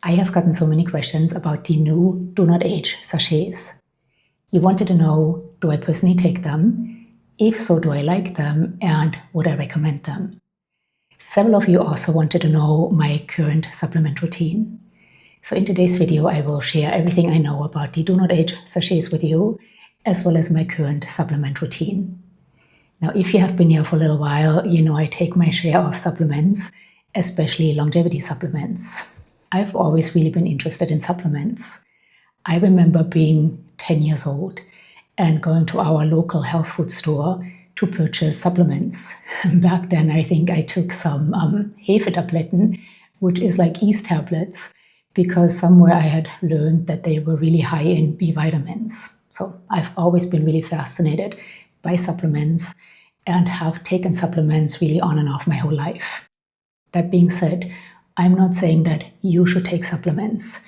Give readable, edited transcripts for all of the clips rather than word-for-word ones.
I have gotten so many questions about the new DoNotAge Sachets. You wanted to know, do I personally take them? If so, do I like them? And would I recommend them? Several of you also wanted to know my current supplement routine. So in today's video, I will share everything I know about the DoNotAge Sachets with you, as well as my current supplement routine. Now, if you have been here for a little while, you know I take my share of supplements, especially longevity supplements. I've always really been interested in supplements. I remember being 10 years old and going to our local health food store to purchase supplements. Back then, I think I took some Hefetabletten, which is like yeast tablets, because somewhere I had learned that they were really high in B vitamins. So I've always been really fascinated by supplements and have taken supplements really on and off my whole life. That being said, I'm not saying that you should take supplements.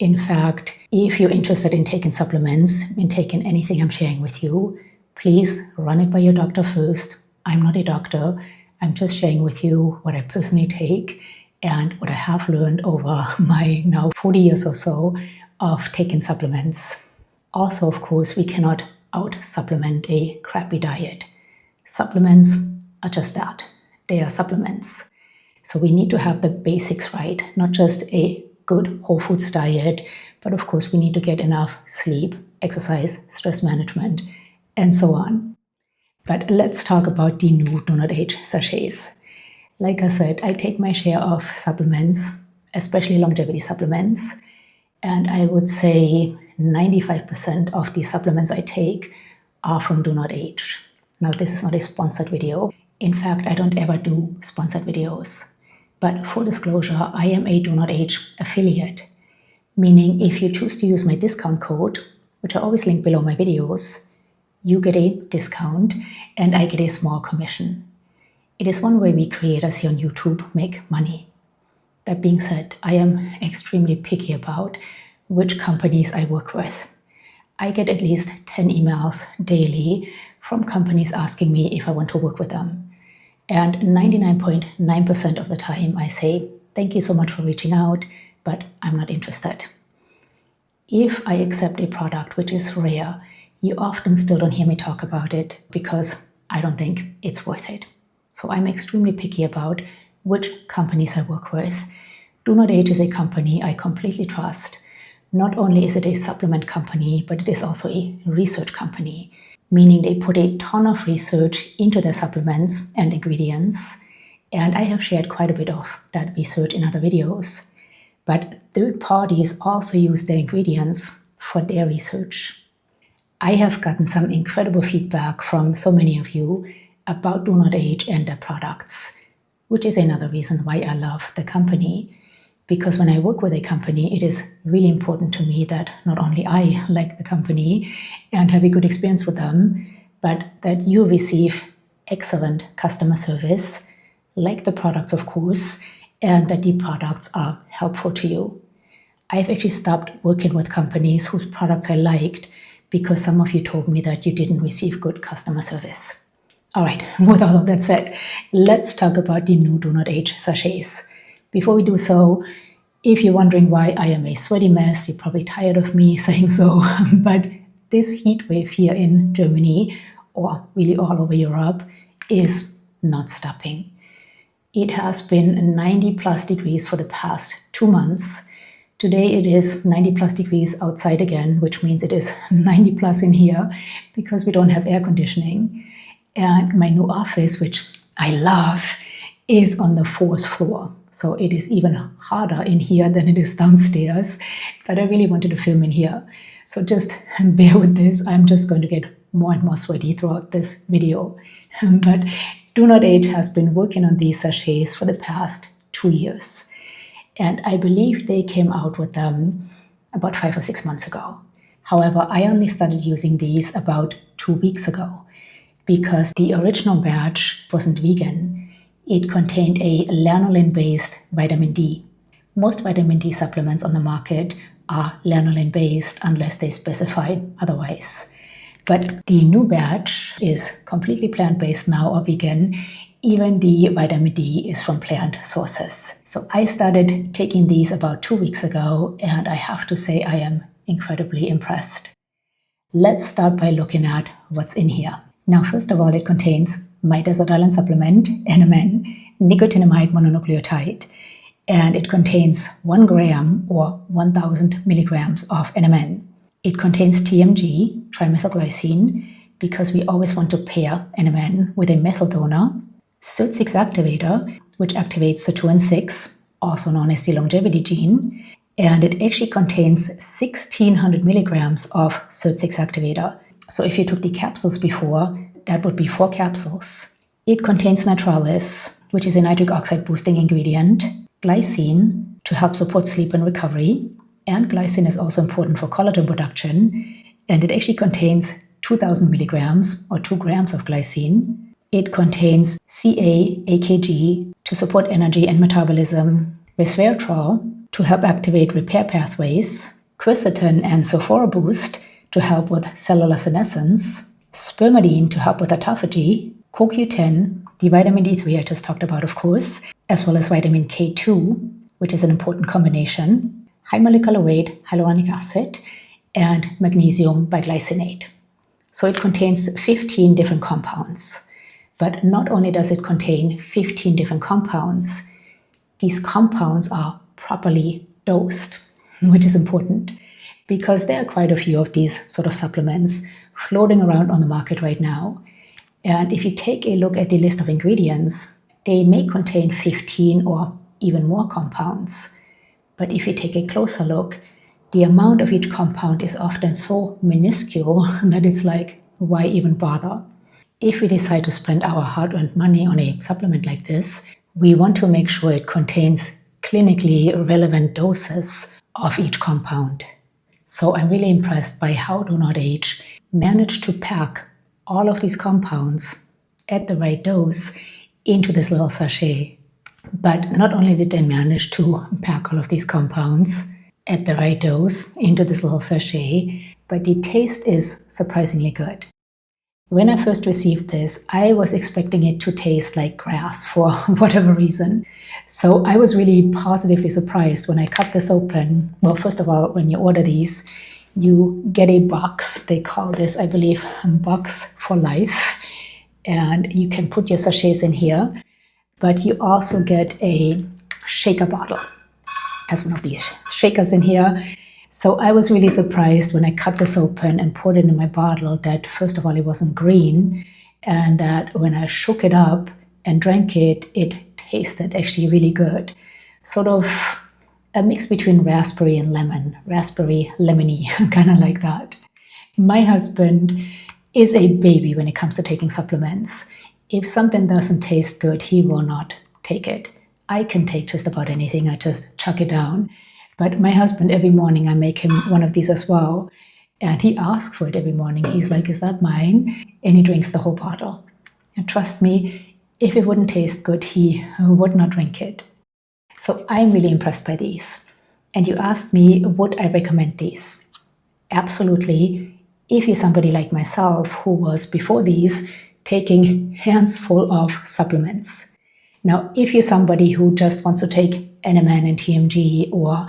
In fact, if you're interested in taking supplements, in taking anything I'm sharing with you, please run it by your doctor first. I'm not a doctor. I'm just sharing with you what I personally take and what I have learned over my now 40 years or so of taking supplements. Also, of course, we cannot out-supplement a crappy diet. Supplements are just that. They are supplements. So we need to have the basics right, not just a good whole foods diet, but of course we need to get enough sleep, exercise, stress management, and so on. But let's talk about the new DoNotAge Sachets. Like I said, I take my share of supplements, especially longevity supplements, and I would say 95% of the supplements I take are from DoNotAge. Now, this is not a sponsored video. In fact, I don't ever do sponsored videos. But full disclosure, I am a DoNotAge affiliate, meaning if you choose to use my discount code, which I always link below my videos, you get a discount and I get a small commission. It is one way we creators here on YouTube make money. That being said, I am extremely picky about which companies I work with. I get at least 10 emails daily from companies asking me if I want to work with them. And 99.9% of the time I say, thank you so much for reaching out, but I'm not interested. If I accept a product which is rare, you often still don't hear me talk about it because I don't think it's worth it. So I'm extremely picky about which companies I work with. DoNotAge is a company I completely trust. Not only is it a supplement company, but it is also a research company, meaning they put a ton of research into their supplements and ingredients. And I have shared quite a bit of that research in other videos. But third parties also use their ingredients for their research. I have gotten some incredible feedback from so many of you about DoNotAge and their products, which is another reason why I love the company. Because when I work with a company, it is really important to me that not only I like the company and have a good experience with them, but that you receive excellent customer service, like the products, of course, and that the products are helpful to you. I've actually stopped working with companies whose products I liked because some of you told me that you didn't receive good customer service. All right, with all of that said, let's talk about the new DoNotAge Sachets. Before we do so, if you're wondering why I am a sweaty mess, you're probably tired of me saying so, but this heat wave here in Germany, or really all over Europe, is not stopping. It has been 90 plus degrees for the past 2 months. Today it is 90 plus degrees outside again, which means it is 90 plus in here because we don't have air conditioning. And my new office, which I love, is on the 4th floor. So it is even harder in here than it is downstairs. But I really wanted to film in here. So just bear with this. I'm just going to get more and more sweaty throughout this video. But DoNotAge has been working on these sachets for the past 2 years. And I believe they came out with them about 5 or 6 months ago. However, I only started using these about 2 weeks ago because the original batch wasn't vegan. It contained a lanolin-based vitamin D. Most vitamin D supplements on the market are lanolin-based unless they specify otherwise. But the new batch is completely plant-based now or vegan, Even the vitamin D is from plant sources. So I started taking these about 2 weeks ago, and I have to say I am incredibly impressed. Let's start by looking at what's in here. Now, first of all, it contains my desert island supplement, NMN, nicotinamide mononucleotide, and it contains 1 gram or 1000 milligrams of NMN. It contains TMG, trimethylglycine, because we always want to pair NMN with a methyl donor, SIRT6 activator, which activates sirtuin-6, also known as the longevity gene, and it actually contains 1600 milligrams of SIRT6 activator. So if you took the capsules before, that would be 4 capsules. It contains nitralis, which is a nitric oxide boosting ingredient, glycine to help support sleep and recovery, and glycine is also important for collagen production, and it actually contains 2000 milligrams or 2 grams of glycine. It contains CA-AKG to support energy and metabolism, resveratrol to help activate repair pathways, quercetin and sulfura boost to help with cellular senescence, spermidine to help with autophagy, CoQ10, the vitamin D3 I just talked about, of course, as well as vitamin K2, which is an important combination, high molecular weight hyaluronic acid, and magnesium glycinate. So it contains 15 different compounds. But not only does it contain 15 different compounds, these compounds are properly dosed, which is important because there are quite a few of these sort of supplements floating around on the market right now. And if you take a look at the list of ingredients, they may contain 15 or even more compounds. But if you take a closer look, the amount of each compound is often so minuscule that it's like, why even bother? If we decide to spend our hard-earned money on a supplement like this, we want to make sure it contains clinically relevant doses of each compound. So I'm really impressed by how DoNotAge managed to pack all of these compounds at the right dose into this little sachet. But not only did they manage to pack all of these compounds at the right dose into this little sachet, but the taste is surprisingly good. When I first received this, I was expecting it to taste like grass for whatever reason. So I was really positively surprised when I cut this open. Well, first of all, when you order these, you get a box. They call this, I believe, box for life. And you can put your sachets in here, but you also get a shaker bottle. Has one of these shakers in here. So I was really surprised when I cut this open and poured it in my bottle that first of all it wasn't green, and that when I shook it up and drank it, it tasted actually really good. Sort of a mix between raspberry and lemon, raspberry lemony, kind of like that. My husband is a baby when it comes to taking supplements. If something doesn't taste good, he will not take it. I can take just about anything, I just chuck it down. But my husband, every morning I make him one of these as well. And he asks for it every morning. He's like, is that mine? And he drinks the whole bottle. And trust me, if it wouldn't taste good, he would not drink it. So I'm really impressed by these. And you asked me, would I recommend these? Absolutely. If you're somebody like myself who was before these taking hands full of supplements. Now, if you're somebody who just wants to take NMN and TMG or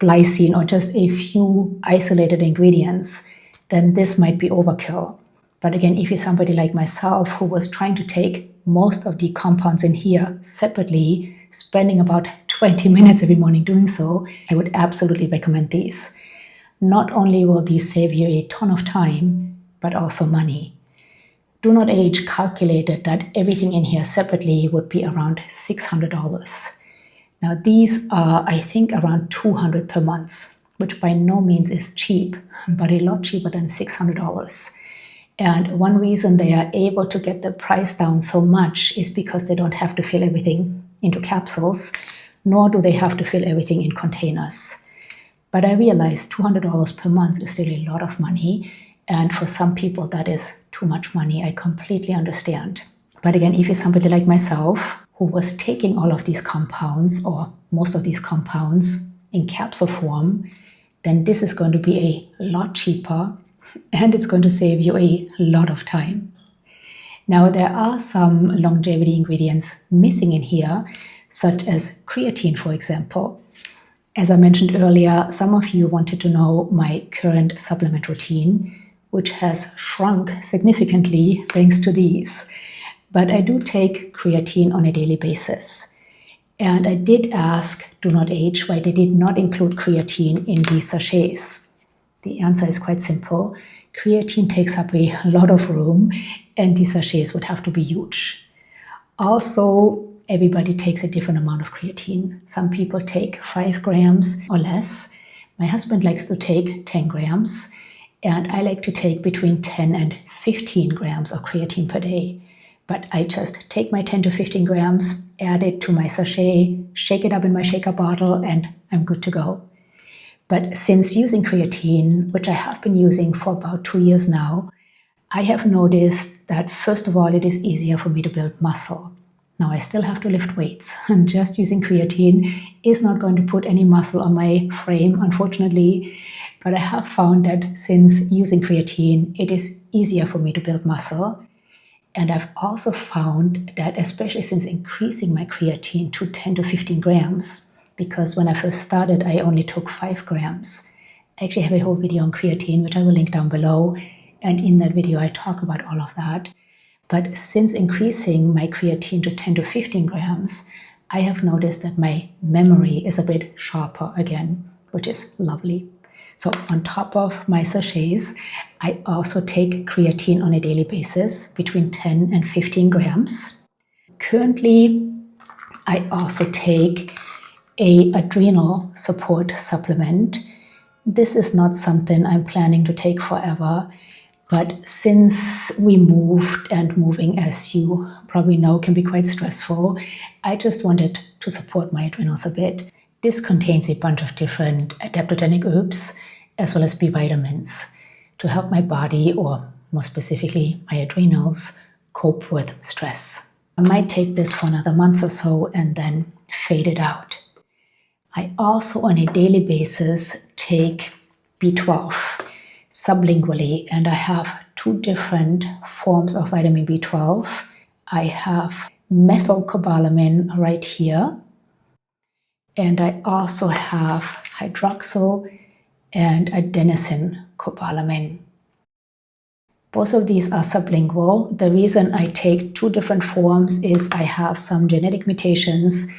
glycine or just a few isolated ingredients, then this might be overkill. But again, if you're somebody like myself who was trying to take most of the compounds in here separately, spending about 20 minutes every morning doing so, I would absolutely recommend these. Not only will these save you a ton of time, but also money. DoNotAge calculated that everything in here separately would be around $600. Now these are, I think, around $200 per month, which by no means is cheap, but a lot cheaper than $600. And one reason they are able to get the price down so much is because they don't have to fill everything into capsules, nor do they have to fill everything in containers. But I realize $200 per month is still a lot of money, and for some people that is too much money. I completely understand. But again, if you're somebody like myself who was taking all of these compounds or most of these compounds in capsule form, then this is going to be a lot cheaper and it's going to save you a lot of time. Now, there are some longevity ingredients missing in here, such as creatine, for example. As I mentioned earlier, some of you wanted to know my current supplement routine, which has shrunk significantly thanks to these. But I do take creatine on a daily basis. And I did ask DoNotAge why they did not include creatine in these sachets. The answer is quite simple. Creatine takes up a lot of room, and these sachets would have to be huge. Also, everybody takes a different amount of creatine. Some people take 5 grams or less. My husband likes to take 10 grams, and I like to take between 10 and 15 grams of creatine per day. But I just take my 10 to 15 grams, add it to my sachet, shake it up in my shaker bottle, and I'm good to go. But since using creatine, which I have been using for about 2 years now, I have noticed that first of all, it is easier for me to build muscle. Now, I still have to lift weights, and just using creatine is not going to put any muscle on my frame, unfortunately. But I have found that since using creatine, it is easier for me to build muscle. And I've also found that, especially since increasing my creatine to 10 to 15 grams, because when I first started, I only took 5 grams. I actually have a whole video on creatine, which I will link down below. And in that video, I talk about all of that. But since increasing my creatine to 10 to 15 grams, I have noticed that my memory is a bit sharper again, which is lovely. So on top of my sachets, I also take creatine on a daily basis, between 10 and 15 grams. Currently, I also take an adrenal support supplement. This is not something I'm planning to take forever, but since we moved, and moving, as you probably know, can be quite stressful, I just wanted to support my adrenals a bit. This contains a bunch of different adaptogenic herbs as well as B vitamins to help my body, or more specifically my adrenals, cope with stress. I might take this for another month or so and then fade it out. I also on a daily basis take B12 sublingually, and I have 2 different forms of vitamin B12. I have methylcobalamin right here, and I also have hydroxyl and adenosine cobalamin. Both of these are sublingual. The reason I take 2 different forms is I have some genetic mutations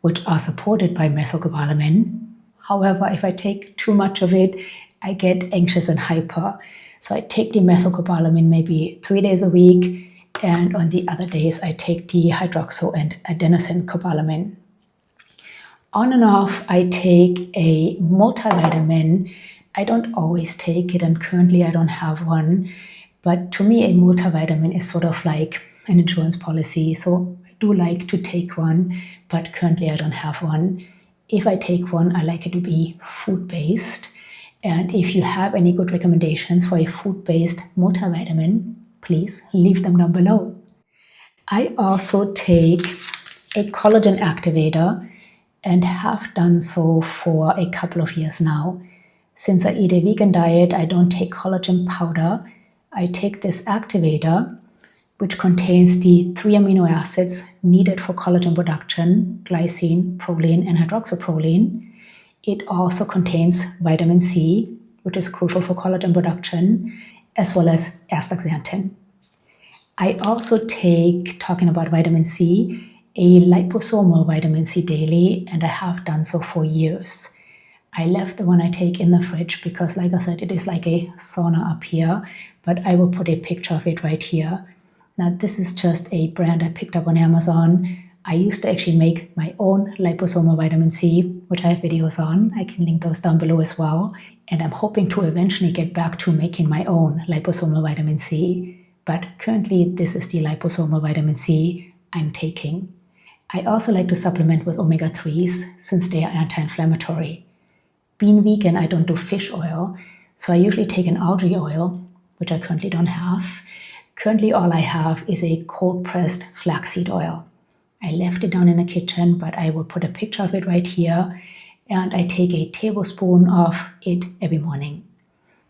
which are supported by methylcobalamin. However, if I take too much of it, I get anxious and hyper. So I take the methylcobalamin maybe 3 days a week, and on the other days I take the hydroxyl and adenosine cobalamin. On and off, I take a multivitamin. I don't always take it, and currently I don't have one. But to me, a multivitamin is sort of like an insurance policy. So I do like to take one, but currently I don't have one. If I take one, I like it to be food-based. And if you have any good recommendations for a food-based multivitamin, please leave them down below. I also take a collagen activator, and have done so for a couple of years now. Since I eat a vegan diet, I don't take collagen powder. I take this activator, which contains the 3 amino acids needed for collagen production: glycine, proline, and hydroxyproline. It also contains vitamin C, which is crucial for collagen production, as well as astaxanthin. I also take, talking about vitamin C, a liposomal vitamin C daily, and I have done so for years. I left the one I take in the fridge because, like I said, it is like a sauna up here, but I will put a picture of it right here. Now, this is just a brand I picked up on Amazon. I used to actually make my own liposomal vitamin C, which I have videos on. I can link those down below as well. And I'm hoping to eventually get back to making my own liposomal vitamin C. But currently, this is the liposomal vitamin C I'm taking. I also like to supplement with omega-3s since they are anti-inflammatory. Being vegan, I don't do fish oil, so I usually take an algae oil, which I currently don't have. Currently, all I have is a cold-pressed flaxseed oil. I left it down in the kitchen, but I will put a picture of it right here, and I take a tablespoon of it every morning.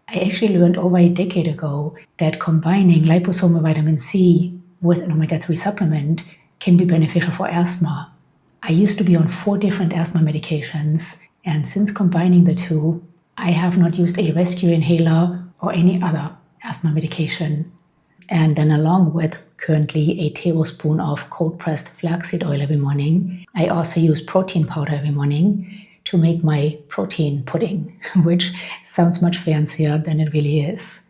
I actually learned over a decade ago that combining liposomal vitamin C with an omega-3 supplement can be beneficial for asthma. I used to be on 4 different asthma medications, and since combining the two, I have not used a rescue inhaler or any other asthma medication. And then along with currently a tablespoon of cold-pressed flaxseed oil every morning, I also use protein powder every morning to make my protein pudding, which sounds much fancier than it really is.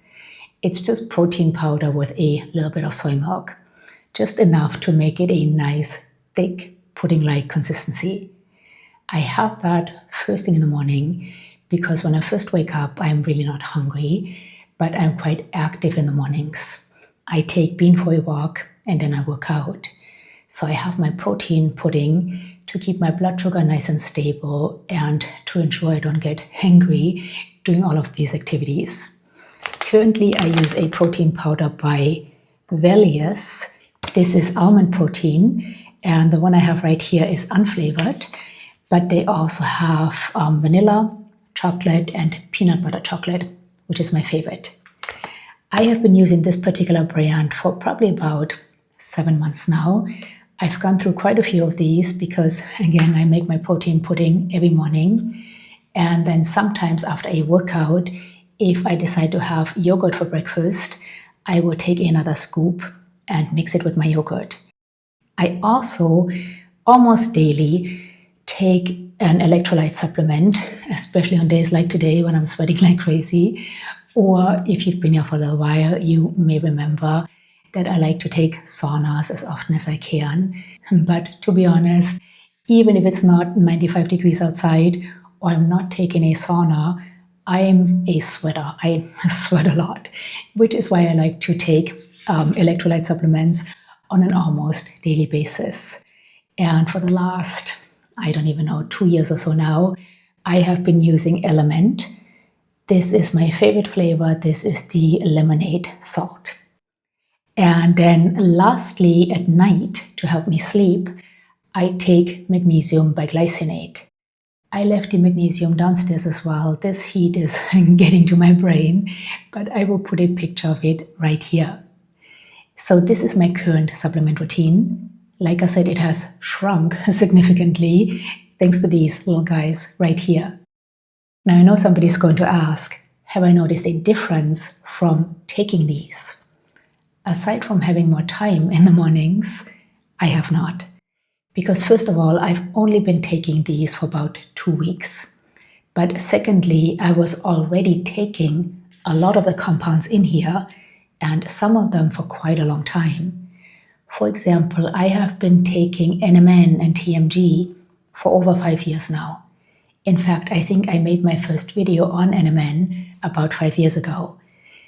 It's just protein powder with a little bit of soy milk, just enough to make it a nice, thick, pudding-like consistency. I have that first thing in the morning because when I first wake up, I'm really not hungry, but I'm quite active in the mornings. I take Bean for a walk and then I work out. So I have my protein pudding to keep my blood sugar nice and stable and to ensure I don't get hangry doing all of these activities. Currently, I use a protein powder by Wellious. This is almond protein, and the one I have right here is unflavored, but they also have vanilla, chocolate, and peanut butter chocolate, which is my favorite. I have been using this particular brand for probably about 7 months now. I've gone through quite a few of these because, again, I make my protein pudding every morning. And then sometimes after a workout, if I decide to have yogurt for breakfast, I will take another scoop and mix it with my yogurt. I also almost daily take an electrolyte supplement, especially on days like today when I'm sweating like crazy. Or if you've been here for a little while, you may remember that I like to take saunas as often as I can. But to be honest, even if it's not 95 degrees outside or I'm not taking a sauna, I'm a sweater. I sweat a lot, which is why I like to take electrolyte supplements on an almost daily basis. And for the last, I don't even know, 2 years or so now, I have been using Element. This is my favorite flavor. This is the lemonade salt. And then lastly, at night, to help me sleep, I take Magnesium Glycinate. I left the magnesium downstairs as well. This heat is getting to my brain, but I will put a picture of it right here. So this is my current supplement routine. Like I said, it has shrunk significantly thanks to these little guys right here. Now I know somebody's going to ask, have I noticed a difference from taking these? Aside from having more time in the mornings, I have not. Because first of all, I've only been taking these for about 2 weeks. But secondly, I was already taking a lot of the compounds in here and some of them for quite a long time. For example, I have been taking NMN and TMG for over 5 years now. In fact, I think I made my first video on NMN about 5 years ago.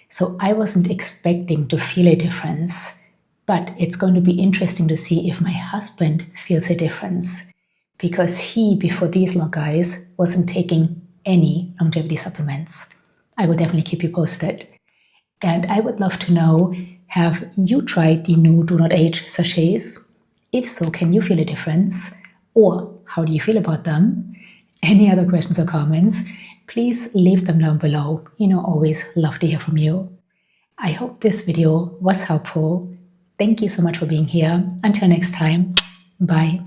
So I wasn't expecting to feel a difference, but it's going to be interesting to see if my husband feels a difference because he, before these little guys, wasn't taking any longevity supplements. I will definitely keep you posted. And I would love to know, have you tried the new DoNotAge Sachets? If so, can you feel a difference? Or how do you feel about them? Any other questions or comments? Please leave them down below. Always love to hear from you. I hope this video was helpful. Thank you so much for being here. Until next time, bye.